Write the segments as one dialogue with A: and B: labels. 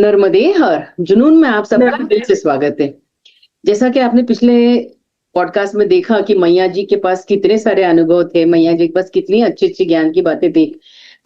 A: नर्मदे हर जुनून में आप सबका दिल से स्वागत है। जैसा कि आपने पिछले पॉडकास्ट में देखा कि मैया जी के पास कितने सारे अनुभव थे, मैया जी के पास कितनी अच्छी अच्छी ज्ञान की बातें थी।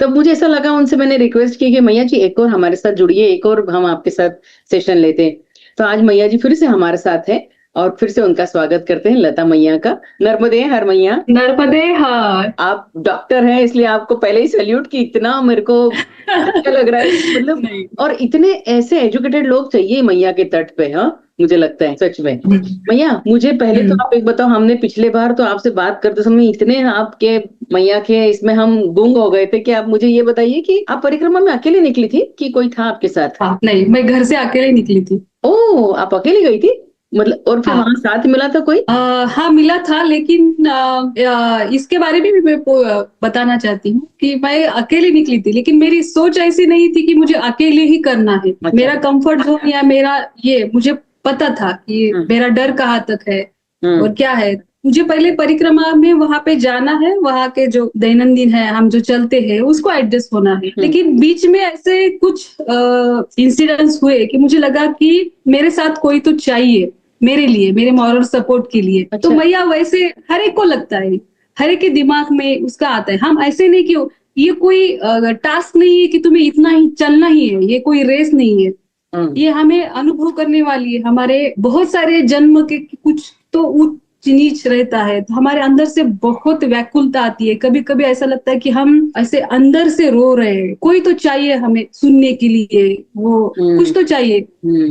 A: तब मुझे ऐसा लगा, उनसे मैंने रिक्वेस्ट की कि मैया जी एक और हमारे साथ जुड़िए, एक और हम आपके साथ सेशन लेते हैं। तो आज मैया जी फिर से हमारे साथ है और फिर से उनका स्वागत करते हैं, लता मैया का। नर्मदे हर मैया।
B: नर्मदे हर।
A: आप डॉक्टर हैं इसलिए आपको पहले ही सैल्यूट की, इतना मेरे को अच्छा लग रहा है मतलब।
B: नहीं।
A: और इतने ऐसे एजुकेटेड लोग चाहिए मैया के तट पे, हाँ मुझे लगता है सच में। मैया मुझे पहले तो आप एक बताओ, हमने पिछले बार तो आपसे बात करते समय इतने आपके मैया के इसमें हम गुंग हो गए थे कि आप मुझे ये बताइए कि आप परिक्रमा में अकेले निकली थी कि कोई था आपके साथ?
B: नहीं, मैं घर से अकेले निकली थी।
A: ओह, आप अकेले गई थी मतलब? और फिर वहां साथ मिला था कोई?
B: हाँ मिला था, लेकिन इसके बारे में भी मैं बताना चाहती हूँ कि मैं अकेले निकली थी, लेकिन मेरी सोच ऐसी नहीं थी कि मुझे अकेले ही करना है।
A: अच्छा।
B: मेरा कंफर्ट जोन या मेरा ये मुझे पता था कि मेरा डर कहाँ तक है और क्या है। मुझे पहले परिक्रमा में वहां पे जाना है, वहां के जो दैनंदिन है, हम जो चलते हैं उसको एडजस्ट होना है। लेकिन बीच में ऐसे कुछ इंसिडेंट्स हुए कि मुझे लगा कि मेरे साथ कोई तो चाहिए मेरे लिए, मेरे मॉरल सपोर्ट के लिए। तो मैया वैसे हर एक को लगता है, हर एक के दिमाग में उसका आता है। हम ऐसे नहीं कि ये कोई टास्क नहीं है कि तुम्हें इतना ही चलना ही है, ये कोई रेस नहीं है। ये हमें अनुभव करने वाली है। हमारे बहुत सारे जन्म के कुछ तो ऊंच नीच रहता है, तो हमारे अंदर से बहुत व्याकुलता आती है। कभी कभी ऐसा लगता है कि हम ऐसे अंदर से रो रहे हैं, कोई तो चाहिए हमें सुनने के लिए, वो कुछ तो चाहिए।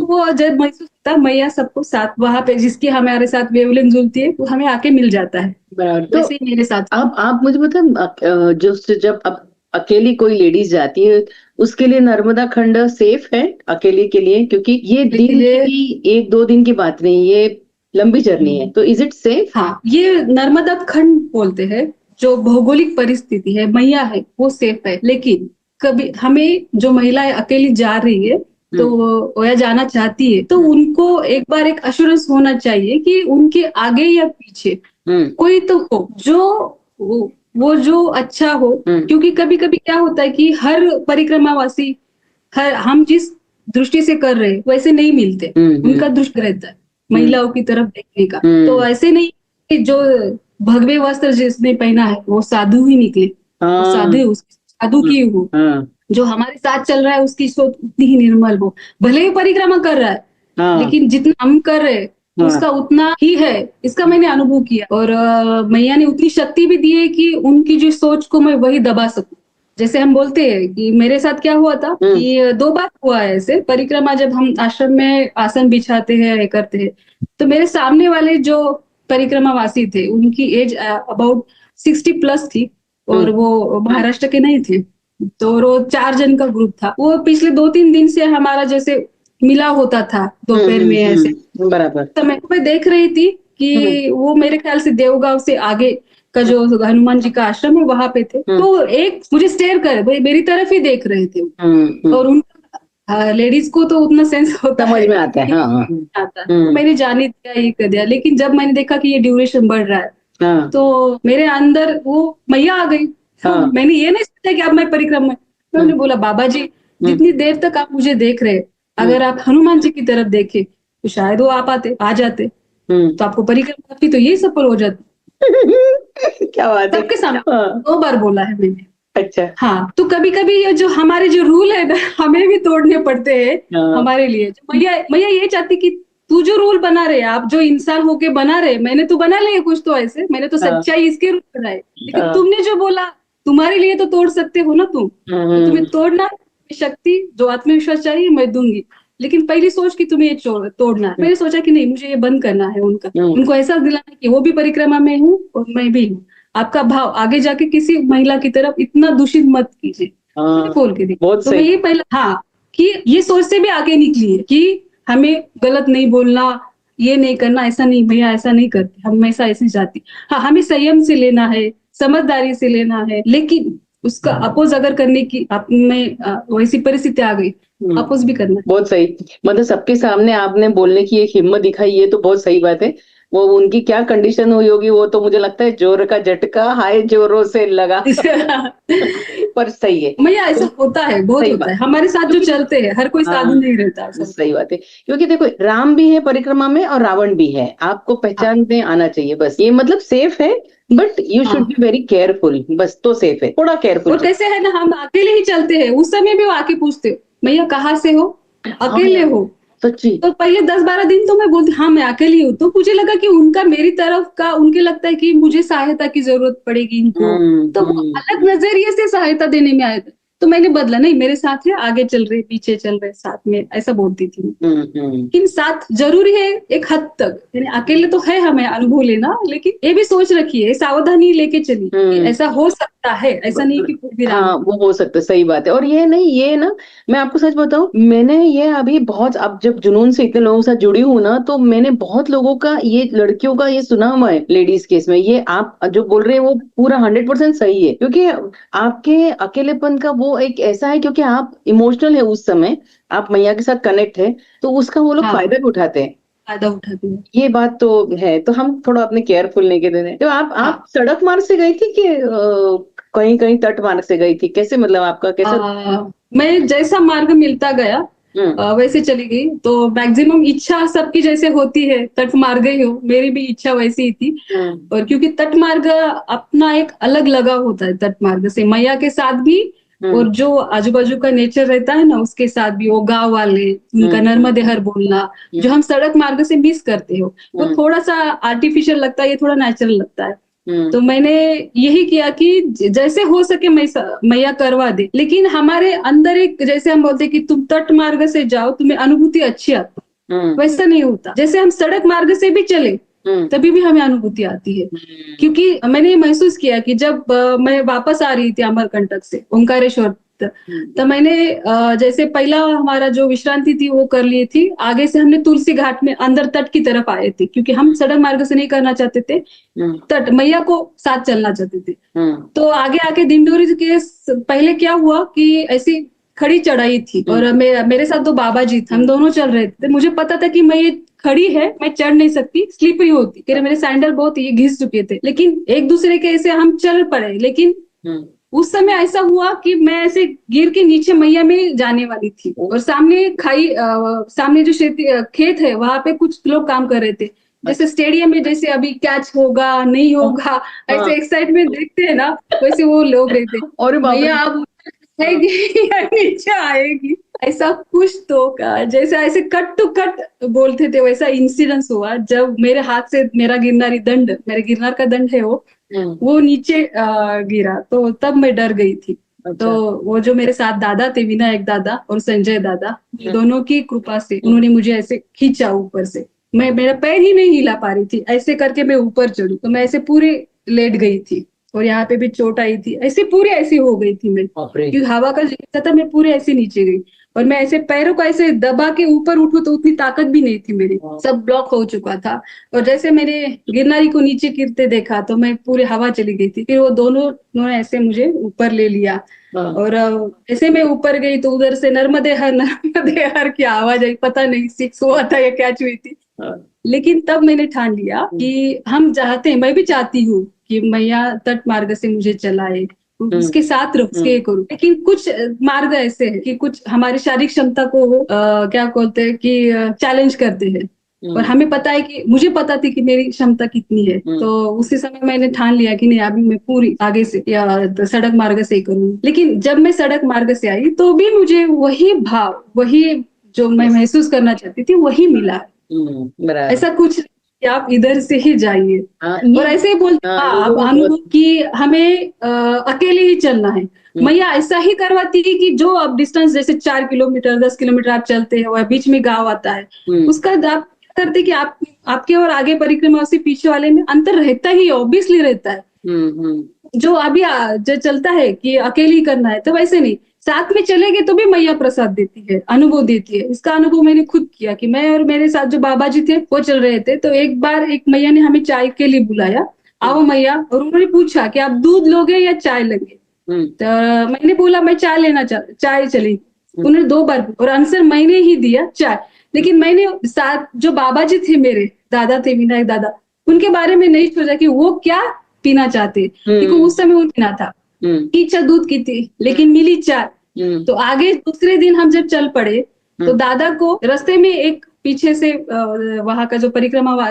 B: वो जब महसूस होता है, मैया सबको साथ वहां पे जिसकी हमारे साथ वेवलेंथ जुलती है वो हमें आके मिल जाता है।
A: तो
B: वैसे ही मेरे साथ।
A: आप मुझे बताओ, जो जब अब अकेली कोई लेडीज जाती है उसके लिए नर्मदा खंड सेफ है अकेले के लिए? क्योंकि ये दिन की एक दो दिन की बात नहीं, ये लंबी जर्नी है, तो इज इट सेफ?
B: हाँ, ये नर्मदा खंड बोलते हैं। जो भौगोलिक परिस्थिति है मैया है वो सेफ है, लेकिन कभी हमें जो महिलाएं अकेली जा रही है तो वो या जाना चाहती है, तो उनको एक बार एक अश्योरेंस होना चाहिए कि उनके आगे या पीछे कोई तो हो जो वो जो अच्छा हो। क्योंकि कभी कभी क्या होता है कि हर परिक्रमावासी, हर हम जिस दृष्टि से कर रहे हैं वैसे नहीं मिलते। उनका दृष्टि रहता है महिलाओं की तरफ देखने का। तो ऐसे नहीं कि जो भगवे वस्त्र जिसने पहना है वो साधु ही निकले, वो साधु की हो। जो हमारे साथ चल रहा है उसकी सोच उतनी ही निर्मल हो, भले ही परिक्रमा कर रहा है लेकिन जितना हम कर रहे हैं उसका उतना ही है। इसका मैंने अनुभव किया। और मैया ने उतनी शक्ति भी दी है कि उनकी जो सोच को मैं वही दबा सकूं। जैसे हम बोलते हैं कि मेरे साथ क्या हुआ था कि 2 बार हुआ है ऐसे परिक्रमा। जब हम आश्रम में आसन बिछाते हैं, ये करते हैं, तो मेरे सामने वाले जो परिक्रमावासी थे उनकी एज अबाउट 60+ थी और वो महाराष्ट्र के नहीं थे। तो वो 4 जन का ग्रुप था। वो पिछले 2-3 दिन से हमारा जैसे मिला होता था दोपहर में ऐसे।
A: बराबर।
B: तो मैं देख रही थी कि वो मेरे ख्याल से देवगांव से आगे का जो हनुमान जी का आश्रम है वहां पे थे। तो एक मुझे स्टेयर कर मेरी तरफ ही देख रहे थे। और उन लेडीज को तो उतना सेंस होता
A: समझ
B: है,
A: में आता है।
B: आता। तो मैंने जाने दिया, ये कर दिया। लेकिन जब मैंने देखा कि ये ड्यूरेशन बढ़ रहा है तो मेरे अंदर वो मैया आ गई। मैंने ये नहीं सोचा कि अब मैं परिक्रमा में, मैंने बोला बाबा जी जितनी देर तक आप मुझे देख रहे, अगर आप हनुमान जी की तरफ देखे तो शायद वो आ जाते तो आपको परिक्रमा की तो यही सफल हो जाती।
A: क्या बात है।
B: सबके सामने 2 बार बोला है मैंने।
A: अच्छा।
B: हाँ, तो कभी कभी ये जो हमारे जो रूल है ना हमें भी तोड़ने पड़ते हैं हमारे लिए। मैया मैया ये चाहती कि तू जो रूल बना रहे, आप जो इंसान होके बना रहे, मैंने तो बना लिए कुछ तो ऐसे, मैंने तो सच्चाई इसके रूल बनाए, लेकिन तुमने जो बोला तुम्हारे लिए तो तोड़ सकते हो ना तुम। तो तुम्हें तोड़ना शक्ति, जो आत्मविश्वास चाहिए मैं दूंगी, लेकिन पहली सोच कि तुम्हें ये तोड़ना है। मैंने सोचा कि नहीं, मुझे ये बंद करना है उनका, उनको एहसास दिलाना कि वो भी परिक्रमा में हूँ और मैं भी हूँ। आपका भाव आगे जाके किसी महिला की तरफ इतना दूषित मत कीजिए, बोल के दी। तो मैं ये पहला कि ये सोच से भी आगे निकली है कि हमें गलत नहीं बोलना, ये नहीं करना, ऐसा नहीं भैया, ऐसा नहीं करते, हमेशा ऐसे जाती। हाँ, हमें संयम से लेना है, समझदारी से लेना है, लेकिन उसका अपोज अगर करने की आप में वैसी परिस्थिति आ गई, अपोज भी करना है।
A: बहुत सही, मतलब सबके सामने आपने बोलने की एक हिम्मत दिखाई, ये तो बहुत सही बात है। वो उनकी क्या कंडीशन हुई होगी, वो तो मुझे लगता है जोर का झटका हाय जोरों से लगा। पर सही है,
B: मैया ऐसा होता है, बहुत
A: सही
B: होता है
A: बात।
B: हमारे साथ जो चलते हैं, हर कोई साधु
A: हाँ,
B: नहीं रहता सब।
A: सही बात है, क्योंकि देखो राम भी है परिक्रमा में और रावण भी है, आपको
B: हाँ
A: पहचानते आना चाहिए, बस ये मतलब सेफ है, बट यू शुड
B: हाँ।
A: बी वेरी केयरफुल, बस तो सेफ है, थोड़ा केयरफुल
B: और कैसे है ना, हम अकेले ही चलते हैं, उस समय भी वो आके पूछते हो मैया कहाँ से हो,
A: हाँ
B: अकेले
A: यार,
B: हो।
A: सच्ची।
B: तो पहले 10-12 दिन तो मैं बोलती हाँ मैं अकेली हूँ, तो मुझे लगा कि उनका मेरी तरफ का, उनके लगता है कि मुझे सहायता की जरूरत पड़ेगी इनको, तो वो अलग नजरिए से सहायता देने में आए थे। तो मैंने बदला, नहीं मेरे साथ है, आगे चल रहे पीछे चल रहे साथ में, ऐसा बोलती थी मैं। लेकिन साथ जरूरी है एक हद तक, यानी अकेले तो है हमें अनुभव लेना, लेकिन ये भी सोच रखिए, सावधानी लेके चलिए कि ऐसा हो सकता है, ऐसा नहीं कि फिर
A: हाँ वो हो सकता है, सही बात है। और ये नहीं, ये ना, मैं आपको सच बताऊं, मैंने ये अभी बहुत, अब जब जुनून से इतने लोगों के साथ जुड़ी हूँ ना, तो मैंने बहुत लोगों का, ये लड़कियों का ये सुना हुआ है लेडीज केस में, ये आप जो बोल रहे हैं वो पूरा 100% सही है, क्योंकि आपके अकेलेपन का वो एक ऐसा है, क्योंकि आप इमोशनल है उस समय, आप मैया के साथ कनेक्ट है, तो उसका वो लोग
B: हाँ
A: फायदा भी उठाते हैं।
B: फायदा उठाती हूँ।
A: ये बात तो है, तो हम थोड़ा अपने केयरफुल लेके दे रहे। तो आप
B: हाँ
A: सड़क मार्ग से गई थी कि कहीं कहीं तट मार्ग से गई थी, कैसे, मतलब आपका कैसा?
B: मैं जैसा मार्ग मिलता गया
A: हम्म
B: वैसे चली गई। तो मैक्सिमम इच्छा सबकी जैसे होती है, तट मार्ग ही हो, मेरी भी इच्छा वैसी ही थी।
A: हम्म
B: और क्योंकि तट मार्ग अपना एक अलग लगाव होता है, तट मार्ग से मैया के साथ भी,
A: हम्म
B: और जो आजू बाजू का नेचर रहता है ना उसके साथ भी, वो गांव वाले उनका नर्मदे हर बोलना, जो हम सड़क मार्ग से मिस करते हो, वो
A: हम्म
B: थोड़ा सा आर्टिफिशियल लगता है, ये थोड़ा नेचुरल लगता है।
A: हम्म
B: तो मैंने यही किया कि जैसे हो सके मैया करवा दे, लेकिन हमारे अंदर एक, जैसे हम बोलते हैं कि तुम तट मार्ग से जाओ तुम्हें अनुभूति अच्छी आती,
A: हम्म
B: वैसा नहीं होता। जैसे हम सड़क मार्ग से भी चले
A: हम्म
B: तभी भी हमें अनुभूति आती है।
A: हम्म
B: क्योंकि मैंने ये महसूस किया कि जब मैं वापस आ रही थी अमरकंटक से ओंकारेश्वर, तो मैंने जैसे पहला हमारा जो विश्रांति थी वो कर ली थी, आगे से हमने तुलसी घाट में अंदर तट की तरफ आए थे, क्योंकि हम सड़क मार्ग से नहीं करना चाहते थे, तट मैया को साथ चलना चाहते थे। तो आगे आके दिंडोरी के पहले क्या हुआ कि ऐसी खड़ी चढ़ाई थी, और मेरे साथ दो बाबा जी थे, हम दोनों चल रहे थे। मुझे पता था कि मैं ये खड़ी है, मैं चढ़ नहीं सकती, स्लिपरी होती, क्योंकि मेरे सैंडल बहुत ये घिस चुके थे, लेकिन एक दूसरे के ऐसे हम चल पड़े। लेकिन उस समय ऐसा हुआ कि मैं ऐसे गिर के नीचे मैया में जाने वाली थी, और सामने सामने जो खेत है वहां पे कुछ लोग काम कर रहे थे, जैसे स्टेडियम में जैसे अभी कैच होगा नहीं होगा, ऐसे एक्साइटमेंट देखते हैं ना, वैसे वो लोग रहते,
A: और बाप रे।
B: मैया अब उठेगी या नीचे आएगी, ऐसा कुछ तो का जैसे ऐसे कट टू कट बोलते थे, वैसा इंसिडेंस हुआ जब मेरे हाथ से मेरा गिरनारी दंड, मेरे गिरनार का दंड है वो नीचे गिरा, तो तब मैं डर गई थी। तो वो जो मेरे साथ दादा थे, विनायक दादा और संजय दादा, दोनों की कृपा से उन्होंने मुझे ऐसे खींचा ऊपर से, मैं मेरा पैर ही नहीं हिला पा रही थी, ऐसे करके मैं ऊपर चढ़ी, तो मैं ऐसे पूरे लेट गई थी, और यहाँ पे भी चोट आई थी, ऐसे पूरे ऐसी हो गई थी मैं, क्योंकि हवा का झोंका था, मैं पूरे ऐसे नीचे गई, और मैं ऐसे पैरों को ऐसे दबा के ऊपर उठूं तो उतनी ताकत भी नहीं थी मेरी, सब ब्लॉक हो चुका था। और जैसे मैंने गिरनारी को नीचे गिरते देखा तो मैं पूरे हवा चली गई थी, फिर वो दोनों ने ऐसे मुझे ऊपर ले लिया, और ऐसे मैं ऊपर गई तो उधर से नर्मदे हर की आवाज आई, पता नहीं सिक्स हुआ था या कैच हुई थी। लेकिन तब मैंने ठान लिया कि हम चाहते हैं, मैं भी चाहती हूँ कि मैया तट मार्ग से मुझे चलाए, उसके साथ रहो, उसके करूँ। लेकिन कुछ मार्ग ऐसे हैं कि कुछ हमारी शारीरिक क्षमता को क्या बोलते हैं कि चैलेंज करते हैं, और हमें पता है कि मुझे पता थी कि मेरी क्षमता कितनी है, तो उसी समय मैंने ठान लिया कि नहीं अभी मैं पूरी आगे से या तो सड़क मार्ग से ही करूँ। लेकिन जब मैं सड़क मार्ग से आई तो भी मुझे वही भाव, वही जो मैं महसूस करना चाहती थी वही मिला। ऐसा कुछ कि आप इधर से ही जाइए, और ऐसे ही बोलते आप अनुभव कि हमें अकेले ही चलना है, मैया ऐसा ही करवाती है कि जो अब डिस्टेंस जैसे 4 किलोमीटर 10 किलोमीटर आप चलते हैं, वह बीच में गांव आता है, उसका आप करते कि आप आपके और आगे परिक्रमा से पीछे वाले में अंतर रहता ही, ऑब्वियसली रहता है। जो अभी जो चलता है कि अकेले ही करना है, तो वैसे नहीं, साथ में चलेंगे तो भी मैया प्रसाद देती है, अनुभव देती है। इसका अनुभव मैंने खुद किया कि मैं और मेरे साथ जो बाबा जी थे वो चल रहे थे, तो एक बार एक मैया ने हमें चाय के लिए बुलाया, आओ मैया, और उन्होंने पूछा कि आप दूध लोगे या चाय लेंगे, तो मैंने बोला मैं चाय लेना चाय चलेगी। उन्होंने 2 बार और आंसर मैंने ही दिया चाय, लेकिन मैंने साथ जो बाबा जी थे मेरे दादा थे, विनायक दादा, उनके बारे में नहीं सोचा कि वो क्या पीना चाहते, क्योंकि उस समय वो पीना था की इच्छा दूध की थी, लेकिन मिली चाय। तो आगे दूसरे दिन हम जब चल पड़े तो दादा को रास्ते में एक पीछे से वहां का जो परिक्रमा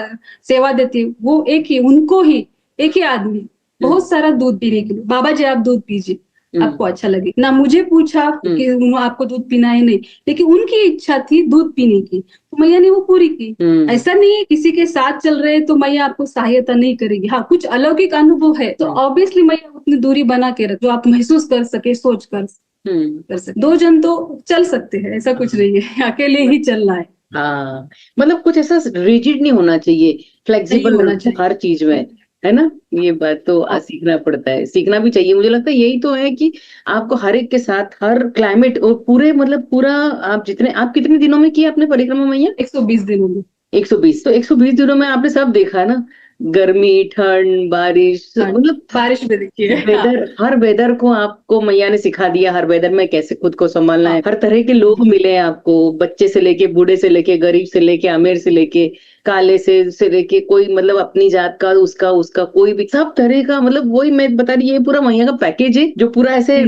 B: सेवा देती वो एक ही, उनको ही एक ही आदमी बहुत सारा दूध पीने के लिए, बाबा जी आप दूध पीजिए आपको अच्छा लगे ना, मुझे पूछा कि आपको दूध पीना है नहीं, लेकिन उनकी इच्छा थी दूध पीने की, तो मैया ने वो पूरी की। ऐसा नहीं है किसी के साथ चल रहे तो मैया आपको सहायता नहीं करेगी, हाँ कुछ अलौकिक अनुभव है तो ऑब्वियसली मैया उतनी दूरी बना के रख जो आप महसूस कर सके, सोच कर सके। दो जन तो चल सकते हैं, ऐसा कुछ नहीं है, अकेले ही चलना है।
A: हाँ, मतलब कुछ ऐसा रिजिड नहीं होना चाहिए, फ्लेक्सिबल
B: होना चाहिए
A: हर चीज में, है ना। ये बात तो सीखना पड़ता है, सीखना भी चाहिए। मुझे लगता है यही तो है कि आपको हर एक के साथ हर क्लाइमेट और पूरे मतलब पूरा आप कितने दिनों में किया आपने परिक्रमा मैया?
B: 120 दिनों में।
A: 120, तो 120 दिनों में आपने सब देखा है ना, गर्मी ठंड बारिश, मतलब
B: बारिश में देखिए
A: वेदर, हर वेदर को आपको मैया ने सिखा दिया, हर वेदर में कैसे खुद को संभालना है। हर तरह के लोग मिले आपको, बच्चे से लेके बूढ़े से लेके गरीब से लेके अमीर से लेके काले से लेके कोई मतलब अपनी जात का, उसका उसका कोई भी, सब तरह का, मतलब वही मैं बता रही, ये पूरा मैया का पैकेज है जो पूरा ऐसे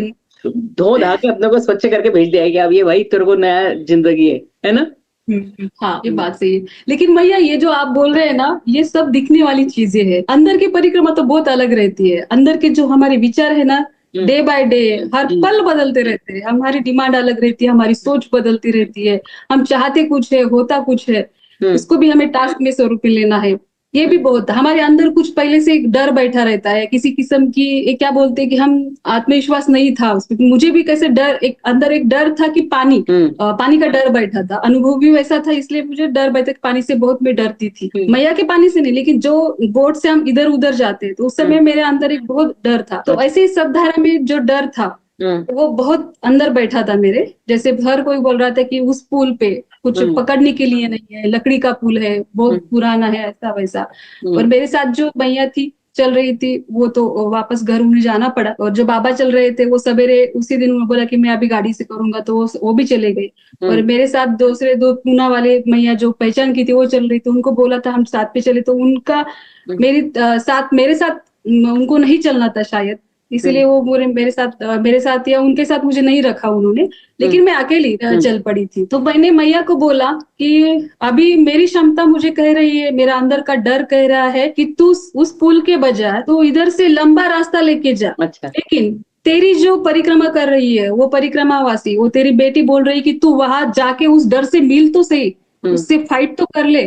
A: धो धा के अपने को स्वच्छ करके भेज दिया कि अब ये भाई तेरे को नया जिंदगी है ना।
B: हाँ ये बात सही है, लेकिन मैया ये जो आप बोल रहे हैं ना, ये सब दिखने वाली चीजें हैं, अंदर की परिक्रमा तो बहुत अलग रहती है। अंदर के जो हमारे विचार है ना, डे बाय डे हर पल बदलते रहते हैं, हमारी डिमांड अलग रहती है, हमारी सोच बदलती रहती है, हम चाहते कुछ है होता कुछ है, उसको भी हमें टास्क में स्वरूप में लेना है। ये भी बहुत हमारे अंदर कुछ पहले से एक डर बैठा रहता है, किसी किस्म की एक क्या बोलते हैं कि हम आत्मविश्वास नहीं था उसमें, मुझे भी कैसे डर, एक अंदर एक डर था कि पानी का डर बैठा था, अनुभव भी वैसा था, इसलिए मुझे डर बैठा, पानी से बहुत मैं डरती थी, मैया के पानी से नहीं, लेकिन जो बोट से हम इधर उधर जाते तो उस समय मेरे अंदर एक बहुत डर था। तो ऐसे ही शब्दधारा में जो डर था वो बहुत अंदर बैठा था मेरे, जैसे हर कोई बोल रहा था कि उस पुल पे कुछ पकड़ने के लिए नहीं है, लकड़ी का पुल है, बहुत पुराना है, ऐसा वैसा। और मेरे साथ जो मैया थी चल रही थी वो तो वापस घर उन्हें जाना पड़ा, और जो बाबा चल रहे थे वो सवेरे उसी दिन उन्होंने बोला कि मैं अभी गाड़ी से करूंगा, तो वो भी चले गए। और मेरे साथ दूसरे दो पूना वाले मैया जो पहचान की थी वो चल रही थी, उनको बोला था हम साथ पे चले, तो उनका मेरे साथ उनको नहीं चलना था शायद, इसीलिए वो मेरे साथ या उनके साथ मुझे नहीं रखा उन्होंने, लेकिन मैं अकेली चल पड़ी थी। तो मैंने मैया को बोला कि अभी मेरी क्षमता मुझे कह रही है, मेरा अंदर का डर कह रहा है कि तू उस पुल के बजाय तो इधर से लंबा रास्ता लेके जा।
A: अच्छा।
B: लेकिन तेरी जो परिक्रमा कर रही है वो परिक्रमावासी, वो तेरी बेटी बोल रही कि तू वहां जाके उस डर से मिल तो सही, उससे फाइट तो कर ले।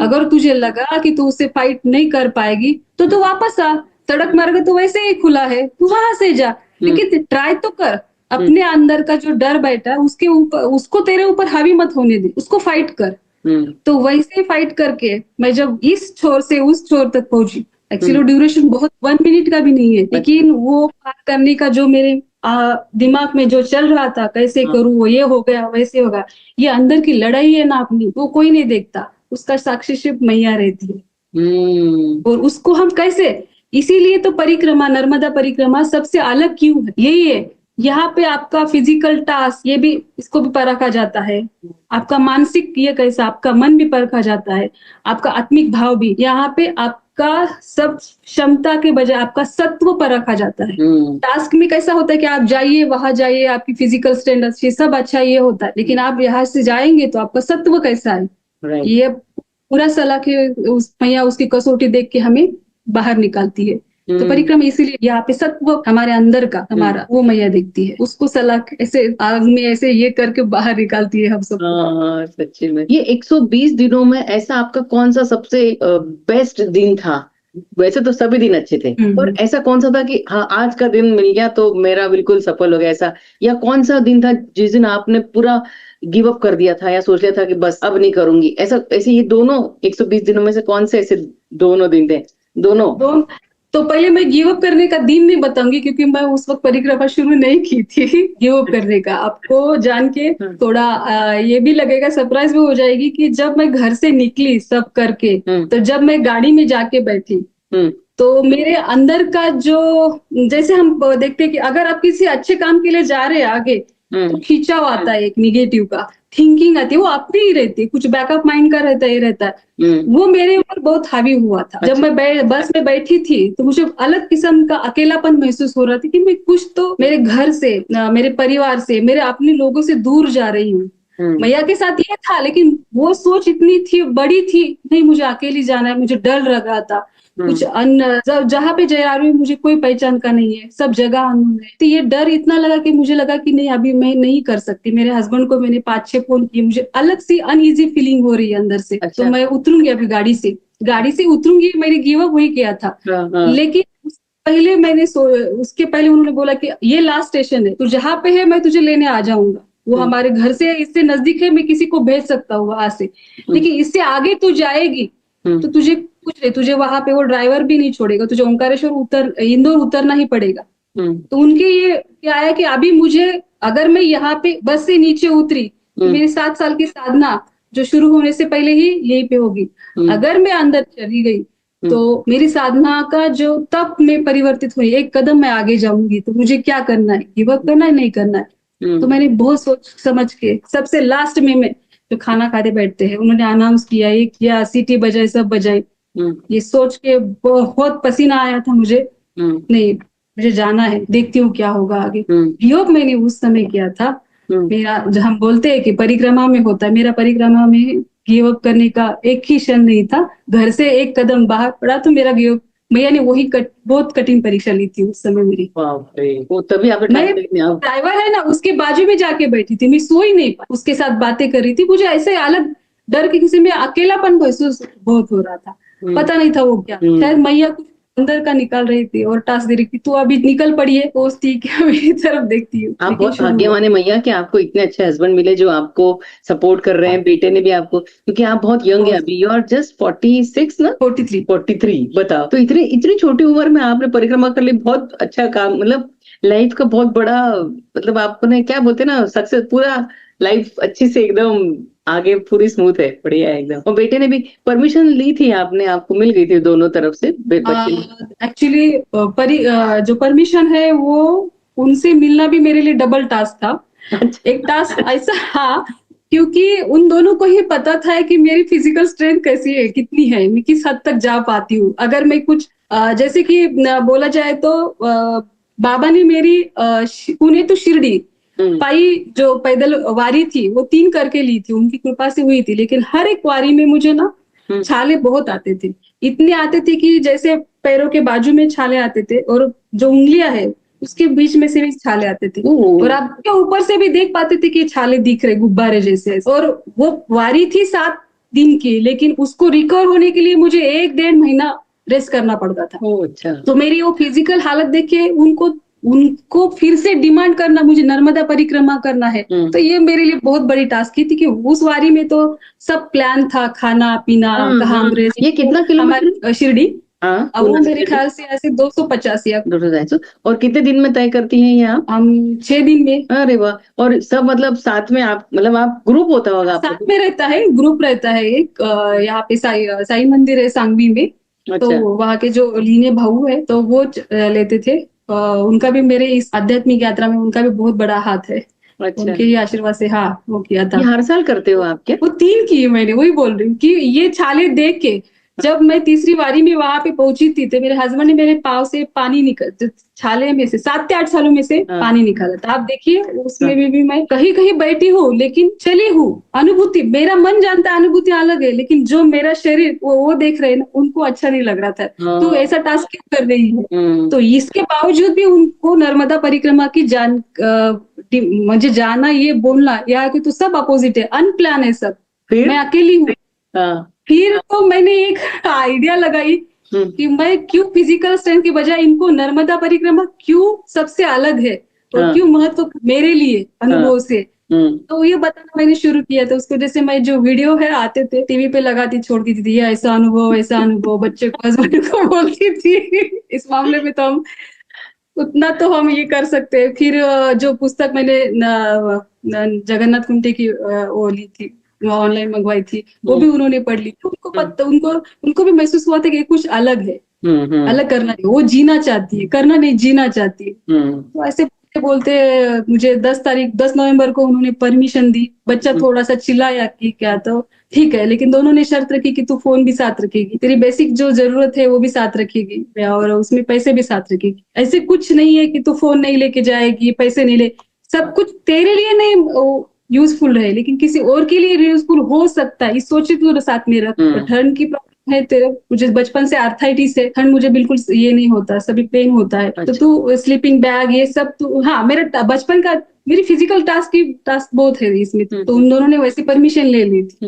B: अगर तुझे लगा कि तू उससे फाइट नहीं कर पाएगी तो तू वापस आ, सड़क मार्ग तो वैसे ही खुला है, तू वहां से जा, लेकिन ट्राई तो कर। अपने अंदर का जो डर बैठा उसके ऊपर, उसको तेरे ऊपर हावी मत होने दे, उसको फाइट कर। तो वैसे फाइट करके मैं जब इस छोर से उस छोर तक पहुंची, एक्चुअली ड्यूरेशन बहुत 1 मिनट का भी नहीं है, लेकिन वो पार करने का जो मेरे दिमाग में जो चल रहा था, कैसे करूँ, वो ये हो गया वैसे होगा, ये अंदर की लड़ाई है ना अपनी, वो कोई नहीं देखता, उसका साक्षी सिर्फ मैया रहती है। और उसको हम कैसे, इसीलिए तो परिक्रमा, नर्मदा परिक्रमा सबसे अलग क्यों है, यही है। यहाँ पे आपका फिजिकल टास्क ये भी, इसको भी परखा जाता है, आपका मानसिक ये कैसा, आपका मन भी परखा जाता है, आपका आत्मिक भाव भी, यहाँ पे आपका सब क्षमता के बजाय आपका सत्व परखा जाता है। टास्क में कैसा होता है कि आप जाइए वहां जाइए, आपकी फिजिकल स्टैंड अच्छी, सब अच्छा ये होता है, लेकिन आप यहाँ से जाएंगे तो आपका सत्व कैसा है, ये पूरा सलाह के उस मैया उसकी कसौटी देख के हमें बाहर निकालती है। तो परिक्रमा इसीलिए यहाँ पे सत्व हमारे अंदर का हमारा वो मैया देखती है, उसको सलाह ऐसे आग में ऐसे ये करके बाहर निकालती है हम सब।
A: हाँ सच्ची में। ये 120 दिनों में ऐसा आपका कौन सा सबसे बेस्ट दिन था? वैसे तो सभी दिन अच्छे थे, पर ऐसा कौन सा था कि हाँ आज का दिन मिल गया तो मेरा बिल्कुल सफल हो गया, ऐसा? या कौन सा दिन था जिस दिन आपने पूरा गिव अप कर दिया था या सोच लिया था कि बस अब नहीं करूंगी, ऐसा? ऐसे ये दोनों 120 दिनों में से कौन से ऐसे दोनों दिन थे? दोनों
B: तो पहले मैं गिव अप करने का दिन नहीं बताऊंगी, क्योंकि मैं उस वक्त परिक्रमा शुरू नहीं की थी गिव अप करने का। आपको जान के थोड़ा ये भी लगेगा, सरप्राइज भी हो जाएगी कि जब मैं घर से निकली सब करके, तो जब मैं गाड़ी में जाके बैठी तो मेरे अंदर का जो, जैसे हम देखते हैं कि अगर आप किसी अच्छे काम के लिए जा रहे हैं आगे, तो खींचाव आता है एक निगेटिव का, थिंकिंग आती है, वो अपनी ही रहती है, कुछ बैकअप माइंड का रहता है। वो मेरे ऊपर बहुत हावी हुआ था। जब मैं बस में बैठी थी तो मुझे अलग किस्म का अकेलापन महसूस हो रहा था कि मैं कुछ तो मेरे घर से, मेरे परिवार से, मेरे अपने लोगों से दूर जा रही हूँ। मैया के साथ ये था, लेकिन वो सोच इतनी थी, बड़ी थी, नहीं मुझे अकेली जाना है, मुझे डर लग रहा था। कुछ जहाँ पे जा रही हूँ मुझे कोई पहचान का नहीं है, सब जगह अननोन है। तो ये डर इतना लगा कि मुझे लगा कि नहीं अभी मैं नहीं कर सकती। मेरे हस्बैंड को मैंने 5-6 फोन किए, मुझे अलग सी अनईजी फीलिंग हो रही है अंदर से। तो मैं उतरूंगी अभी गाड़ी से उतरूंगी, मैंने गिव अप वही किया था। लेकिन पहले उसके पहले उन्होंने बोला कि ये लास्ट स्टेशन है, तो जहाँ पे है मैं तुझे लेने आ जाऊंगा। वो हमारे घर से इससे नजदीक है, मैं किसी को भेज सकता हूँ वहां से, लेकिन इससे आगे तू जाएगी तो तुझे वहां पे वो ड्राइवर भी नहीं छोड़ेगा, तुझे ओंकारेश्वर इंदौर उतरना ही पड़ेगा। तो उनके ये क्या है कि अभी मुझे, अगर मैं यहाँ पे बस से नीचे उतरी तो मेरी 7 साल की साधना जो शुरू होने से पहले ही यहीं पे होगी। अगर मैं अंदर चली गई तो मेरी साधना का जो तब मैं परिवर्तित हुई, एक कदम मैं आगे जाऊंगी, तो मुझे क्या करना है, गिव अप करना है, नहीं करना है। तो मैंने बहुत सोच समझ के सबसे लास्ट में जो खाना खाते बैठते हैं उन्होंने अनाउंस किया, ये किया, सीटी बजाई, सब बजाई। ये सोच के बहुत पसीना आया था मुझे। नहीं, मुझे जाना है, देखती हूँ क्या होगा आगे। योग मैंने उस समय किया था। मेरा, जो हम बोलते हैं कि परिक्रमा में होता है, मेरा परिक्रमा में गिव अप करने का एक ही क्षण नहीं था। घर से एक कदम बाहर पड़ा तो मेरा गिव अप, मैया ने बहुत कठिन परीक्षा ली थी उस समय मेरी।
A: वो तभी आपने
B: ड्राइवर है ना, उसके बाजू में जाके बैठी थी, मैं सो ही नहीं पाई, उसके साथ बातें कर रही थी। मुझे ऐसे अलग डर के किसी में अकेलापन महसूस बहुत हो रहा था, पता नहीं था वो क्या। शायद मैया कुछ अंदर का निकाल रही थी और टास्क दे रही थी, तू अभी निकल पड़ी है, पोस्ती क्या मेरी तरफ देखती हूँ।
A: आप बहुत भाग्यवान है मैया कि आपको इतने अच्छे हस्बैंड मिले जो आपको सपोर्ट कर रहे हैं। बेटे ने भी आपको, क्योंकि आप बहुत यंग है अभी, यू आर जस्ट 46 ना, 43 बताओ। तो इतनी छोटी उम्र में आपने परिक्रमा कर ली, बहुत अच्छा काम, मतलब लाइफ का बहुत बड़ा, मतलब आपने क्या बोलते हैं ना, सक्सेस, पूरा लाइफ अच्छी से एकदम आगे पूरी स्मूथ है, बढ़िया है एकदम। और बेटे ने भी परमिशन ली थी आपने, आपको मिल गई थी दोनों तरफ से?
B: एक्चुअली जो परमिशन है वो उनसे मिलना भी मेरे लिए डबल टास्क था। एक टास्क ऐसा, हाँ, क्योंकि उन दोनों को ही पता था कि मेरी फिजिकल स्ट्रेंथ कैसी है, कितनी है, मैं किस हद तक जा पाती हूँ। अगर मैं कुछ जैसे कि बोला जाए तो बाबा ने मेरी पुणे टू शिरडी पाई जो पैदल वारी थी वो 3 करके ली थी, उनकी कृपा से हुई थी। लेकिन हर एक वारी में मुझे ना छाले बहुत आते थे, इतने आते थे कि जैसे पैरों के बाजू में छाले आते थे, और जो उंगलियां है उसके बीच में से भी छाले आते थे, और आप के ऊपर से भी देख पाते थे कि छाले दिख रहे गुब्बारे जैसे। और वो वारी थी 7 दिन की, लेकिन उसको रिकवर होने के लिए मुझे 1-1.5 महीना रेस्ट करना पड़ता था।
A: अच्छा।
B: तो मेरी वो फिजिकल हालत देख के उनको फिर से डिमांड करना, मुझे नर्मदा परिक्रमा करना है, तो ये मेरे लिए बहुत बड़ी टास्क थी कि उस वारी में तो सब प्लान था, खाना पीना, कहाँ हम रहे।
A: ये कितना किलोमीटर?
B: शिरडी, अब वो मेरे ख्याल से ऐसे 250 या
A: 250। और कितने दिन में तय करती हैं ये आप?
B: हम 6 दिन में।
A: अरे वाह। और सब मतलब साथ में, आप मतलब आप ग्रुप होता होगा आपका?
B: साथ में रहता है, ग्रुप रहता है एक, यहाँ पे साई मंदिर है सांगवी में। तो वहाँ के जो लीने भाऊ है तो वो लेते थे। उनका भी मेरे इस आध्यात्मिक यात्रा में उनका भी बहुत बड़ा हाथ है। अच्छा। उनके ही आशीर्वाद से, हाँ, वो किया था।
A: ये हर साल करते हो आप क्या?
B: वो 3 किए मैंने, वही बोल रही हूँ कि ये छाले देख के जब मैं तीसरी बारी में वहां पे पहुंची थी तो मेरे हस्बैंड ने मेरे पाँव से पानी निकल, छाले में से 7 से 8 सालों में से पानी निकाला था। आप देखिए उसमें भी मैं कहीं कहीं बैठी हूँ लेकिन चली हूँ। अनुभूति, मेरा मन जानता है अनुभूति अलग है, लेकिन जो मेरा शरीर वो देख रहे हैं ना, उनको अच्छा नहीं लग रहा था। तो ऐसा टास्क क्यों कर रही है? तो इसके बावजूद भी उनको नर्मदा परिक्रमा की मुझे जाना, ये बोलना, यहाँ की तो सब अपोजिट है, अनप्लान है सब, मैं अकेली हूँ। फिर तो मैंने एक आइडिया लगाई कि मैं क्यों फिजिकल स्ट्रेंथ की बजाय इनको नर्मदा परिक्रमा क्यों सबसे अलग है और क्यों महत्व मेरे लिए अनुभव से, तो ये बताना मैंने शुरू किया था। उसको जैसे मैं जो वीडियो है आते थे टीवी पे लगाती, छोड़ देती थी, ऐसा अनुभव बच्चे को, हस्बैंड को बोलती थी। इस मामले में तो हम उतना तो हम ये कर सकते हैं। फिर जो पुस्तक मैंने जगन्नाथ कुंटे की वो ली थी, ऑनलाइन मंगवाई थी, वो भी उन्होंने पढ़ ली। उनको पता, उनको भी महसूस हुआ था कि कुछ अलग है, अलग करना है, वो जीना चाहती है, करना नहीं, जीना चाहती है। तो ऐसे बोलते मुझे 10 नवंबर को उन्होंने परमिशन दी। बच्चा थोड़ा सा चिल्लाया कि क्या, तो ठीक है, लेकिन दोनों ने शर्त रखी कि तू फोन भी साथ रखेगी, तेरी बेसिक जो जरूरत है वो भी साथ रखेगी और उसमें पैसे भी साथ रखेगी। ऐसे कुछ नहीं है कि तू फोन नहीं लेके जाएगी, पैसे नहीं ले, सब कुछ तेरे लिए नहीं यूजफुल रहे लेकिन किसी और के लिए यूजफुल हो सकता है, इस सोचे तू साथ में रख। ठंड की प्रॉब्लम है तेरे, मुझे बचपन से आर्थराइटिस है, ठंड मुझे बिल्कुल ये नहीं होता, सभी पेन होता है। तो तू स्लीपिंग बैग ये सब तू, हाँ मेरा बचपन का मेरी फिजिकल टास्क बहुत है इसमें, तो उन दोनों ने वैसी परमिशन ले ली थी,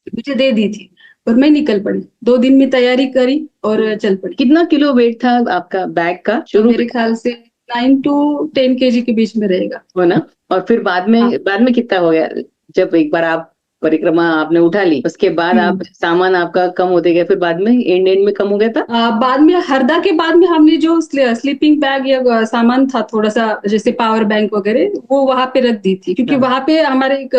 B: मुझे दे दी थी और मैं निकल पड़ी। 2 दिन में तैयारी करी और चल पड़ी।
A: कितना किलो वेट था आपका बैग का
B: तो मेरे ख्याल से 9 to 10 kg के बीच में रहेगा,
A: हो ना? और फिर बाद में कितना हो गया? जब एक बार आप परिक्रमा आपने उठा ली, उसके बाद आप सामान आपका कम होते गया, फिर बाद में एंड में कम हो गया था?
B: बाद में हरदा के बाद में हमने जो स्लीपिंग बैग या सामान था थोड़ा सा, जैसे पावर बैंक वगैरह, वो वहां पे रख दी थी, क्योंकि वहां पे हमारे एक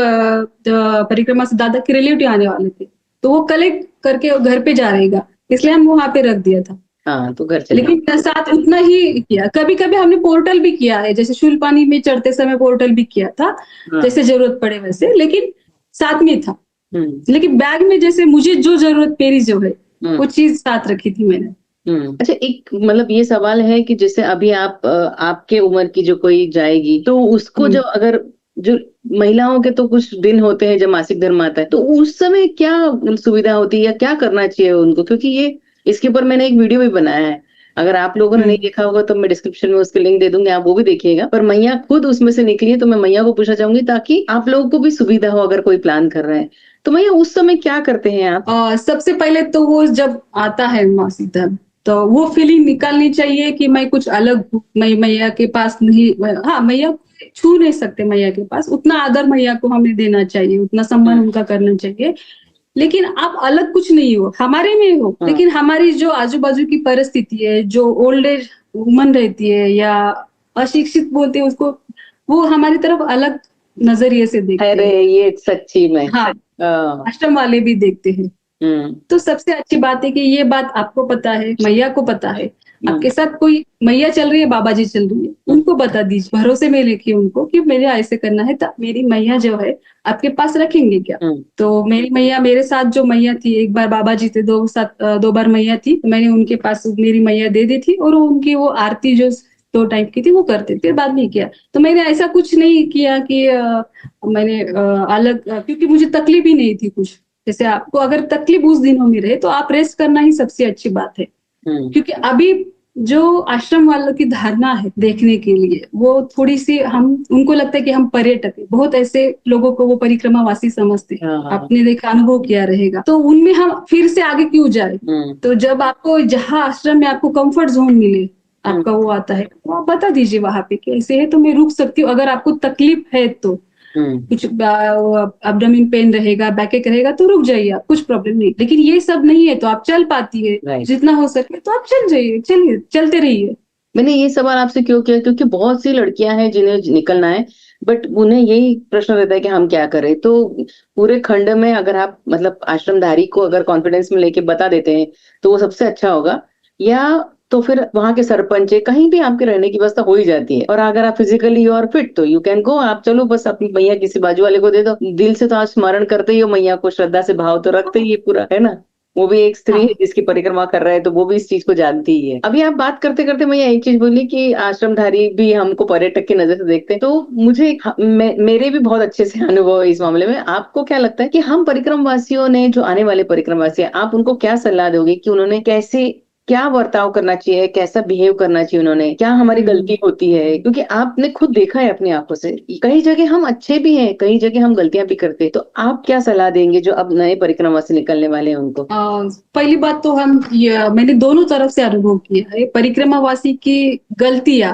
B: परिक्रमा से दादा के रिलेटिव आने वाले थे, तो वो कलेक्ट करके घर पे जा रहेगा, इसलिए हम वहां पे रख दिया था।
A: हाँ, तो घर चले।
B: लेकिन साथ उतना ही किया, कभी कभी हमने पोर्टल भी किया है, जैसे शूलपानी में चढ़ते समय पोर्टल भी किया था, जैसे जरूरत पड़े वैसे, लेकिन साथ में था। लेकिन बैग में जैसे मुझे जो जरूरत मेरी जो है वो चीज साथ रखी थी मैंने।
A: अच्छा, एक मतलब ये सवाल है कि जैसे अभी आपके उम्र की जो कोई जाएगी, तो उसको जो अगर जो महिलाओं के तो कुछ दिन होते हैं जब मासिक धर्म आता है, तो उस समय क्या सुविधा होती है या क्या करना चाहिए उनको? क्योंकि ये इसके ऊपर मैंने एक वीडियो भी बनाया है, अगर आप लोगों ने नहीं देखा होगा तो मैं डिस्क्रिप्शन में उसके लिंक दे दूंगी, आप वो भी देखिएगा। पर मैया खुद उसमें से निकली है, तो मैं मैया को पूछना चाहूंगी ताकि आप लोगों को भी सुविधा हो अगर कोई प्लान कर रहे हैं। तो मैया उस समय क्या करते हैं आप?
B: सबसे पहले तो वो जब आता है मासिक धर्म, तो वो फीलिंग निकालनी चाहिए कि मैं कुछ अलग हूँ, मैं मैया के पास नहीं, हाँ मैया छू नहीं सकते, मैया के पास उतना आदर मैया को हमें देना चाहिए, उतना सम्मान उनका करना चाहिए। लेकिन आप अलग कुछ नहीं हो, हमारे में हो, लेकिन हमारी जो आजू बाजू की परिस्थिति है, जो ओल्ड एज वुमन रहती है या अशिक्षित बोलते हैं उसको, वो हमारी तरफ अलग नजरिए से देखते हैं।
A: अरे ये सच्ची में,
B: हाँ, आश्रम वाले भी देखते हैं। तो सबसे अच्छी बात है कि ये बात आपको पता है, मैया को पता है, आपके साथ कोई मैया चल रही है, बाबा जी चल रही है, उनको बता दीजिए, भरोसे में लेके उनको कि मेरे ऐसे करना है, तो मेरी मैया जो है आपके पास रखेंगे क्या? तो मेरी मैया, मेरे साथ जो मैया थी, एक बार बाबा जी थे, 2 बार मैया थी, तो मैंने उनके पास मेरी मैया दे दी थी और उनकी वो आरती जो 2 टाइप की थी वो करते, फिर बाद में किया। तो मैंने ऐसा कुछ नहीं किया कि मैंने अलग, क्योंकि मुझे तकलीफ ही नहीं थी कुछ। जैसे आपको अगर तकलीफ उस दिनों में रहे तो आप रेस्ट करना ही सबसे अच्छी बात है, क्योंकि अभी जो आश्रम वालों की धारणा है देखने के लिए, वो थोड़ी सी, हम उनको लगता है कि हम पर्यटक है, बहुत ऐसे लोगों को वो परिक्रमावासी समझते हैं, आपने देखा, अनुभव किया रहेगा, तो उनमें हम फिर से आगे क्यों जाए? तो जब आपको जहाँ आश्रम में आपको कंफर्ट जोन मिले, आपका वो आता है, तो आप बता दीजिए वहां पे कि ऐसे है तो मैं रुक सकती हूँ, अगर आपको तकलीफ है तो कुछ एब्डोमेन पेन रहेगा, बैक एक रहेगा तो रुक जाइए आप, कुछ प्रॉब्लम नहीं। लेकिन ये सब नहीं है तो आप चल पाती है, जितना हो सके तो आप चल जाइए, चलिए चलते रहिए।
A: मैंने ये सवाल आपसे क्यों किया, क्योंकि बहुत सी लड़कियां हैं जिन्हें निकलना है, बट उन्हें यही प्रश्न रहता है कि हम क्या करें। तो पूरे खंड में अगर आप मतलब आश्रमधारी को अगर कॉन्फिडेंस में लेके बता देते हैं तो वो सबसे अच्छा होगा, या तो फिर वहां के सरपंच है, कहीं भी आपके रहने की व्यवस्था हो ही जाती है। और अगर आप फिजिकली और फिट तो यू कैन गो, आप चलो, बस अपनी मैया किसी बाजू वाले को दे दो, दिल से तो आप स्मरण करते ही हो मैया को, श्रद्धा से भाव तो रखते ही है पूरा, है ना? वो भी एक स्त्री है जिसकी परिक्रमा कर रहा है, तो वो भी इस चीज को जानती ही है। अभी आप बात करते करते मैं एक चीज बोली कि आश्रमधारी भी हमको पर्यटक की नजर से देखते हैं, तो मुझे मेरे भी बहुत अच्छे से अनुभव है इस मामले में। आपको क्या लगता है कि हम परिक्रमवासियों ने, जो आने वाले परिक्रमवासी हैं, आप उनको क्या सलाह दोगे कि उन्होंने कैसे, क्या बर्ताव करना चाहिए, कैसा बिहेव करना चाहिए, उन्होंने क्या, हमारी गलती होती है? क्योंकि आपने खुद देखा है अपनी आंखों से, कई जगह हम अच्छे भी हैं, कई जगह हम गलतियां भी करते हैं। तो आप क्या सलाह देंगे जो अब नए परिक्रमा से निकलने वाले हैं उनको?
B: पहली बात तो मैंने दोनों तरफ से अनुभव किया है, परिक्रमावासी की गलतियां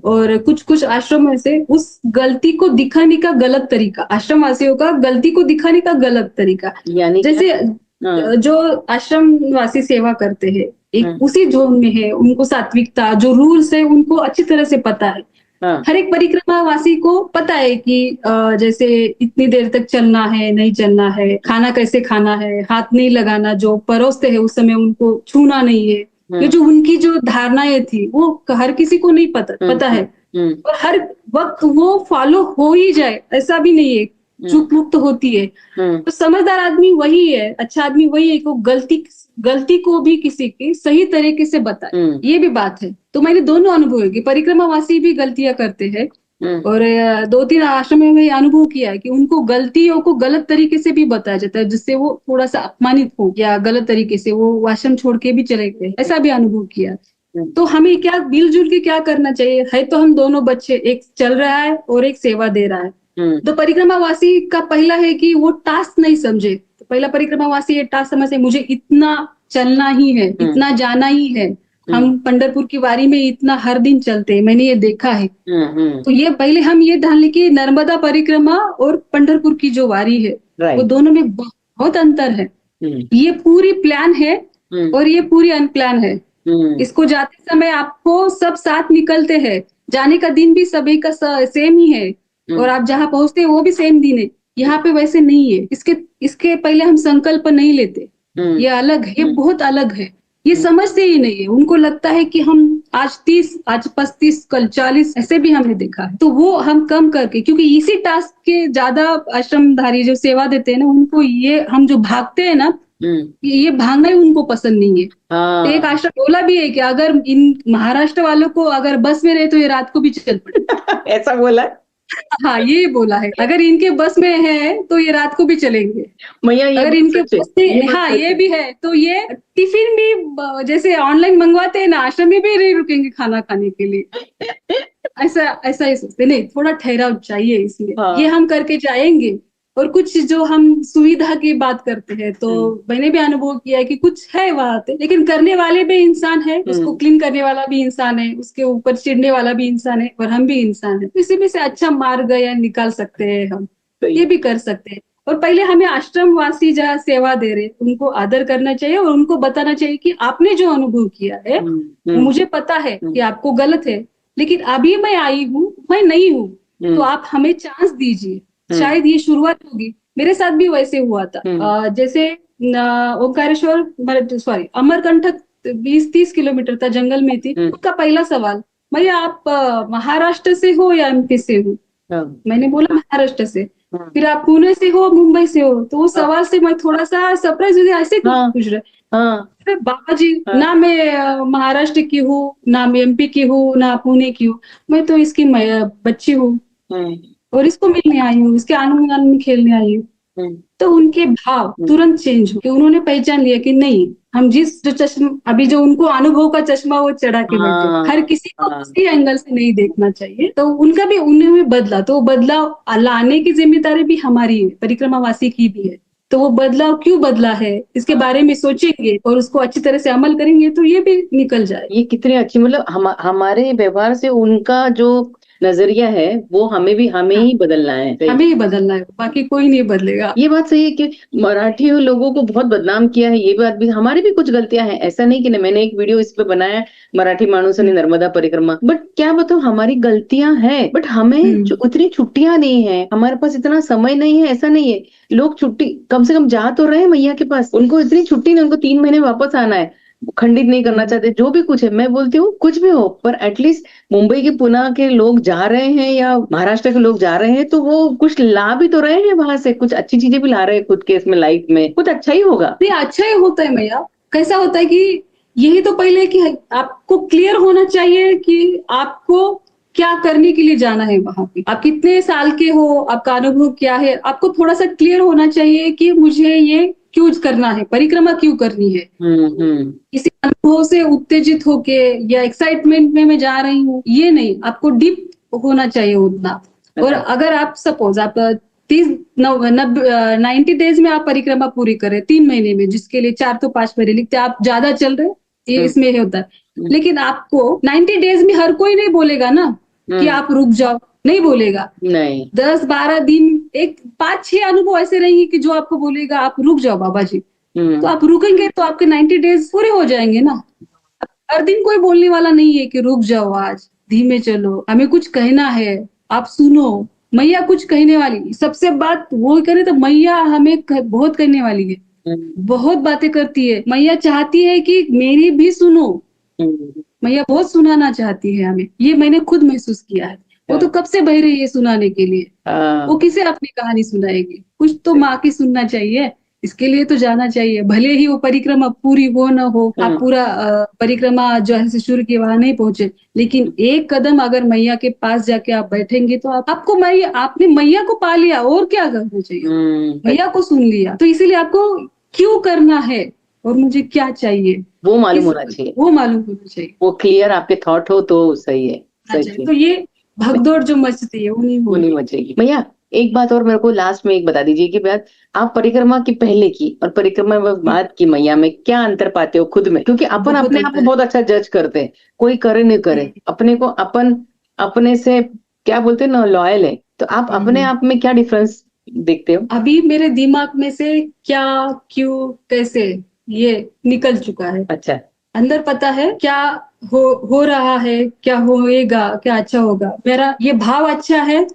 B: और कुछ कुछ आश्रम में से उस गलती को दिखाने का गलत तरीका, आश्रम वासियों का गलती को दिखाने का गलत तरीका, यानी जैसे जो आश्रम वासी सेवा करते हैं एक उसी जोन में है, उनको सात्विकता, जो रूल्स है उनको अच्छी तरह से पता है। हर एक परिक्रमावासी को पता है कि जैसे इतनी देर तक चलना है, नहीं चलना है, खाना कैसे खाना है, हाथ नहीं लगाना, जो परोसते हैं उस समय उनको छूना नहीं है। ये जो उनकी जो धारणाएं थी वो हर किसी को नहीं पता है, और हर वक्त वो फॉलो हो ही जाए ऐसा भी नहीं है, चूक मुक्त होती है। तो समझदार आदमी वही है, अच्छा आदमी वही है कि वो गलती को भी किसी की सही तरीके से बताए, ये भी बात है। तो मैंने दोनों अनुभव है कि परिक्रमावासी भी गलतियां करते हैं, और 2-3 आश्रम में ये अनुभव किया है कि उनको गलतियों को गलत तरीके से भी बताया जाता है, जिससे वो थोड़ा सा अपमानित हो या गलत तरीके से वो आश्रम छोड़ के भी चले गए, ऐसा भी अनुभव किया। तो हमें क्या मिलजुल के क्या करना चाहिए है, तो हम दोनों बच्चे, एक चल रहा है और एक सेवा दे रहा है। तो परिक्रमावासी का पहला है कि वो टास्क नहीं समझे। तो पहला परिक्रमावासी ये टास्क समझे, मुझे इतना चलना ही है, इतना जाना ही है। हम पंढरपुर की वारी में इतना हर दिन चलते हैं, मैंने ये देखा है। तो ये पहले हम ये ध्यान लें कि नर्मदा परिक्रमा और पंढरपुर की जो वारी है, वो दोनों में बहुत अंतर है। ये पूरी प्लान है और ये पूरी अनप्लान है। इसको जाते समय आपको सब साथ निकलते हैं, जाने का दिन भी सभी का सेम ही है, और आप जहाँ पहुंचते हैं वो भी सेम दिन है। यहाँ पे वैसे नहीं है। इसके पहले हम संकल्प नहीं लेते, ये अलग है, ये बहुत अलग है। ये समझते ही नहीं है, उनको लगता है कि हम आज 30, आज 35, कल 40, ऐसे भी हमने देखा है। तो वो हम कम करके, क्योंकि इसी टास्क के ज्यादा आश्रमधारी जो सेवा देते हैं ना, उनको ये हम जो भागते हैं ना, ये भागना ही उनको पसंद नहीं है। तो एक आश्रम बोला भी है कि अगर इन महाराष्ट्र वालों को अगर बस में रहे तो ये रात को भी चल पड़े।
A: ऐसा बोला?
B: हाँ, ये बोला है, अगर इनके बस में है तो ये रात को भी चलेंगे।
A: मैया
B: अगर इनके बस में, हाँ ये भी है, तो ये टिफिन भी जैसे ऑनलाइन मंगवाते हैं ना, आश्रम में भी नहीं रुकेंगे खाना खाने के लिए। ऐसा ही सोचते नहीं, थोड़ा ठहराव चाहिए इसमें। ये हम करके जाएंगे। और कुछ जो हम सुविधा की बात करते हैं, तो मैंने भी अनुभव किया है कि कुछ है वहां पे, लेकिन करने वाले भी इंसान है, उसको क्लीन करने वाला भी इंसान है, उसके ऊपर चिढ़ने वाला भी इंसान है, और हम भी इंसान है। इसी में से अच्छा मार्ग या निकाल सकते हैं हम, ये भी कर सकते हैं। और पहले हमें आश्रम वासी जहाँ सेवा दे रहे, उनको आदर करना चाहिए और उनको बताना चाहिए कि आपने जो अनुभव किया है, मुझे पता है कि आपको गलत है, लेकिन अभी मैं आई हूँ, मैं नहीं हूँ, तो आप हमें चांस दीजिए, शायद ये शुरुआत होगी। मेरे साथ भी वैसे हुआ था। जैसे ओंकारेश्वर, सॉरी, अमरकंटक 20-30 किलोमीटर था, जंगल में थी। उसका पहला सवाल, भैया आप महाराष्ट्र से हो या एमपी से हो? मैंने बोला महाराष्ट्र से। फिर आप पुणे से हो, मुंबई से हो? तो उस सवाल से मैं थोड़ा सा सरप्राइज हुई, ऐसे पूछ रहे। बाबा जी, ना मैं महाराष्ट्र की हूँ, ना मैं एमपी की हूँ, ना पुणे की हूँ, मैं तो इसकी बच्ची हूँ और इसको मिलने आई हूँ, इसके आनंद में खेलने आई हूँ। तो उनके भाव तुरंत चेंज हो, कि उन्होंने पहचान लिया कि नहीं, हम जो चश्मा, अभी जो उनको अनुभव का चश्मा वो चढ़ा के बैठे, हर किसी को उसी एंगल से नहीं देखना चाहिए। तो उनका भी उन्हें बदला, तो वो बदलाव लाने की जिम्मेदारी भी हमारी है, परिक्रमावासी की भी है। तो वो बदलाव क्यों बदला है, इसके बारे में सोचेंगे और उसको अच्छी तरह से अमल करेंगे, तो ये भी निकल जाए।
A: ये कितनी अच्छी, मतलब हमारे व्यवहार से उनका जो नजरिया है वो हमें ही बदलना है,
B: हमें ही बदलना है, बाकी कोई नहीं बदलेगा।
A: ये बात सही है कि मराठी लोगों को बहुत बदनाम किया है, ये बात भी, हमारी भी कुछ गलतियां हैं, ऐसा नहीं कि नहीं। मैंने एक वीडियो इस पे बनाया, मराठी माणूसांनी नर्मदा परिक्रमा, बट क्या बताऊं, हमारी गलतियां हैं, बट हमें उतनी छुट्टियां नहीं है, हमारे पास इतना समय नहीं है। ऐसा नहीं है, लोग छुट्टी कम से कम जा तो रहे मैया के पास, उनको इतनी छुट्टी नहीं, उनको 3 महीने वापस आना है, खंडित नहीं करना चाहते, जो भी कुछ है। मैं बोलती हूँ कुछ भी हो, पर एटलीस्ट मुंबई के, पुणे के लोग जा रहे हैं या महाराष्ट्र के लोग जा रहे हैं, तो वो कुछ ला भी तो रहे हैं वहां से, कुछ अच्छी चीजें भी ला रहे हैं खुद के इसमें लाइफ में, कुछ अच्छा ही होगा।
B: नहीं, अच्छा ही होता है मैया। कैसा होता है कि यही तो पहले कि आपको क्लियर होना चाहिए कि आपको क्या करने के लिए जाना है वहां पे, आप कितने साल के हो, आपका अनुभव क्या है, आपको थोड़ा सा क्लियर होना चाहिए कि मुझे ये क्यों करना है, परिक्रमा क्यों करनी है। किसी अनुभव से उत्तेजित होके या एक्साइटमेंट में मैं जा रही हूँ, ये नहीं, आपको डीप होना चाहिए उतना। और अगर आप सपोज आप 90 डेज में आप परिक्रमा पूरी करें, 3 महीने में, जिसके लिए 4 तो 5 महीने लिखते, आप ज्यादा चल रहे, ये इसमें होता है। लेकिन आपको 90 डेज में हर कोई नहीं बोलेगा ना कि आप रुक जाओ, नहीं बोलेगा। नहीं, 10-12 दिन, एक 5-6 अनुभव ऐसे रहेंगे कि जो आपको बोलेगा आप रुक जाओ बाबा जी। तो आप रुकेंगे तो आपके 90 डेज पूरे हो जाएंगे ना। हर दिन कोई बोलने वाला नहीं है कि रुक जाओ, आज धीमे चलो, हमें कुछ कहना है, आप सुनो। मैया कुछ कहने वाली, सबसे बात वो करे तो मैया हमें बहुत कहने वाली है, बहुत बातें करती है। मैया चाहती है कि मेरी भी सुनो, मैया बहुत सुनाना चाहती है हमें, ये मैंने खुद महसूस किया है। वो तो कब से बह रही है सुनाने के लिए। वो
A: हाँ
B: किसे अपनी कहानी सुनाएगी? कुछ तो माँ की सुनना चाहिए, इसके लिए तो जाना चाहिए। भले ही वो परिक्रमा पूरी हो न हो, आप पूरा परिक्रमा जो है शुरू की वहां नहीं पहुंचे, लेकिन एक कदम अगर मैया के पास जाके आप बैठेंगे तो आपको मैया, आपने मैया को पा लिया, और क्या करना चाहिए? मैया को सुन लिया, तो इसीलिए आपको क्यों करना है और मुझे क्या चाहिए,
A: वो मालूम होना चाहिए,
B: वो मालूम होना चाहिए।
A: वो क्लियर आपके थॉट हो तो सही है, सही
B: तो
A: है।
B: ये भगदौड़ जो मचती है वो नहीं
A: वो नहीं
B: होगी।
A: बचेगी। भैया एक बात और मेरे को लास्ट में एक बता दीजिए कि बात, आप परिक्रमा की पहले की और परिक्रमा के बाद की मैया में क्या अंतर पाते हो खुद में? क्योंकि अपन
B: बहुत
A: अपने आप को
B: अंतर
A: बहुत अच्छा जज करते हैं, कोई करे नहीं करे, अपने को अपन अपने से क्या बोलते हैं ना, लॉयल है। तो आप अपने आप में क्या डिफरेंस देखते हो?
B: अभी मेरे दिमाग में से क्या, क्यों, कैसे, ये निकल चुका है।
A: अच्छा।
B: अंदर पता है क्या हो रहा है, क्या होएगा, क्या अच्छा होगा। मेरा ये भाव अच्छा है,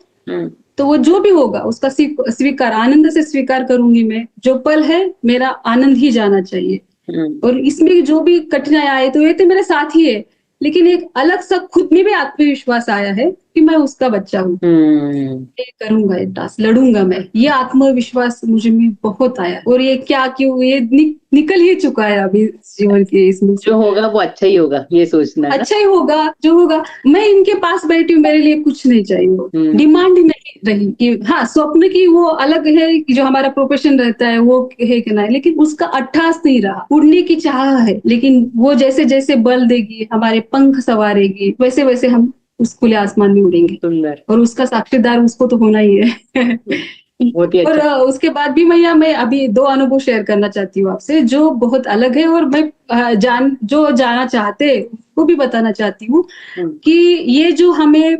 B: तो वो जो भी होगा उसका स्वीकार, आनंद से स्वीकार करूंगी मैं। जो पल है मेरा आनंद ही जाना चाहिए। और इसमें जो भी कठिनाई आए तो ये तो मेरे साथ ही है, लेकिन एक अलग सा खुद में भी आत्मविश्वास आया है कि मैं उसका बच्चा हूँ। ये करूंगा, ये टास्क लड़ूंगा मैं, ये आत्मविश्वास मुझे में बहुत आया। और ये क्या क्यों, ये निकल ही चुका है अभी जीवन के इसमें से।
A: जो होगा वो अच्छा ही होगा, ये सोचना है ना?
B: अच्छा ही होगा, जो होगा। मैं इनके पास बैठी हूँ, मेरे लिए कुछ नहीं चाहिए। डिमांड नहीं रही कि हाँ, स्वप्न की वो अलग है कि जो हमारा प्रोफेशन रहता है वो है कि नहीं, लेकिन उसका अट्ठास नहीं रहा। उड़ने की चाह है, लेकिन वो जैसे जैसे बल देगी, हमारे पंख संवारेगी, वैसे वैसे हम उस खुले आसमान में उड़ेंगे।
A: सुंदर।
B: और उसका साक्षीदार उसको तो होना ही है।
A: बहुत ही
B: और
A: अच्छा।
B: उसके बाद भी मैं अभी दो अनुभव शेयर करना चाहती हूँ आपसे, जो बहुत अलग है। और मैं जो जाना चाहते वो भी बताना चाहती हूँ कि ये जो हमें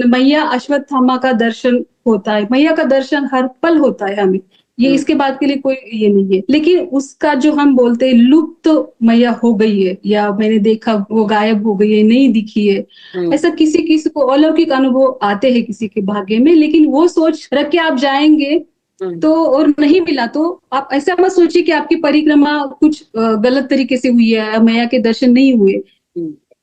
B: मैया अश्वत्थामा का दर्शन होता है, मैया का दर्शन हर पल होता है हमें, ये इसके बाद के लिए कोई ये नहीं है। लेकिन उसका जो हम बोलते हैं लुप्त तो मैया हो गई है, या मैंने देखा वो गायब हो गई है, नहीं दिखी है, ऐसा किसी किसी को अलौकिक अनुभव आते हैं किसी के भाग्य में। लेकिन वो सोच रख के आप जाएंगे तो, और नहीं मिला तो आप ऐसा मत सोचिए कि आपकी परिक्रमा कुछ गलत तरीके से हुई है, मैया के दर्शन नहीं हुए।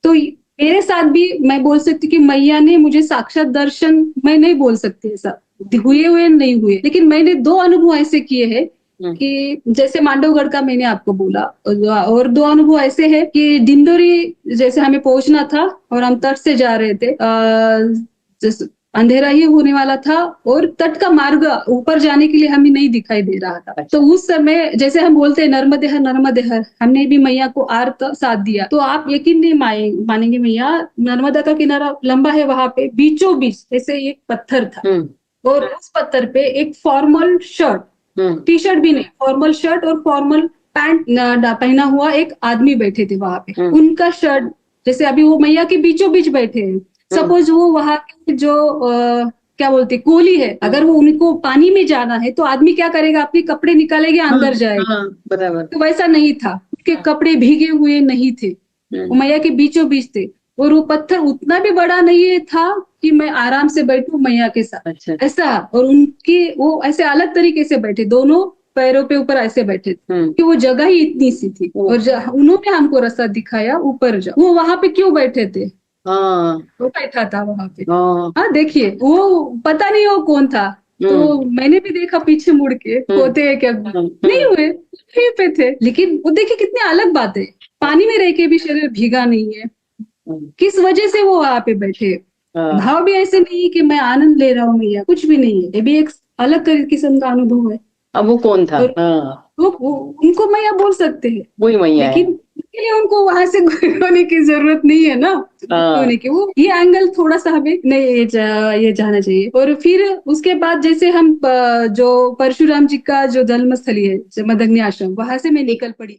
B: तो मेरे साथ भी मैं बोल सकती कि मैया ने मुझे साक्षात दर्शन, मैं नहीं बोल सकती ऐसा हुए नहीं हुए, लेकिन मैंने दो अनुभव ऐसे किए हैं कि जैसे मांडवगढ़ का मैंने आपको बोला, और दो अनुभव ऐसे है कि डिंडोरी जैसे हमें पहुंचना था और हम तट से जा रहे थे, जैसे अंधेरा ही होने वाला था और तट का मार्ग ऊपर जाने के लिए हमें नहीं दिखाई दे रहा था। तो उस समय जैसे हम बोलते हैं नर्मदे हर नर्मदे हर, हमने भी मैया को आर्त साथ दिया। तो आप यकीन नहीं मानेंगे मैया, नर्मदा का किनारा लंबा है, वहां पे बीचों बीच ऐसे एक पत्थर था, और उस पत्थर पे एक फॉर्मल शर्ट, टी शर्ट भी नहीं, फॉर्मल शर्ट और फॉर्मल पैंट पहना हुआ एक आदमी बैठे थे वहां पे। उनका शर्ट, जैसे अभी वो मैया के बीचों बीच बैठे हैं, सपोज वो वहां के जो क्या बोलते कोहली है, अगर वो उनको पानी में जाना है तो आदमी क्या करेगा, अपने कपड़े निकालेगा, अंदर जाएगा।
A: बराबर।
B: तो वैसा नहीं था, उनके कपड़े भीगे हुए नहीं थे, वो मैया के बीचों बीच थे। और वो पत्थर उतना भी बड़ा नहीं था कि मैं आराम से बैठूं मैया के साथ।
A: अच्छा।
B: ऐसा, और उनकी वो ऐसे अलग तरीके से बैठे, दोनों पैरों पे ऊपर ऐसे बैठे थे कि वो जगह ही इतनी सी थी। और उन्होंने हमको रास्ता दिखाया ऊपर जाओ। वो वहां पे क्यों बैठे थे? वो बैठा था वहां पे। हाँ देखिए, वो पता नहीं वो कौन था। तो मैंने भी देखा पीछे मुड़ के, होते हैं क्या, नहीं हुए, वहीं पे थे। लेकिन वो देखिए कितनी अलग बात है, पानी में रह के भी शरीर भीगा नहीं है, किस वजह से वो वहां पे बैठे। भाव भी ऐसे नहीं है कि मैं आनंद ले रहा हूँ या कुछ भी नहीं है, ये भी एक अलग किस्म का अनुभव है।
A: अब वो कौन था?
B: वो उनको मैया बोल सकते हैं,
A: वही मैया है,
B: लेकिन उसके लिए उनको वहां से होने की जरूरत नहीं है ना, होने की। वो ये एंगल थोड़ा सा हमें नहीं ये जाना चाहिए। और फिर उसके बाद जैसे हम जो परशुराम जी का जो जन्मस्थली है, मदग्नि आश्रम, वहां से मैं निकल पड़ी।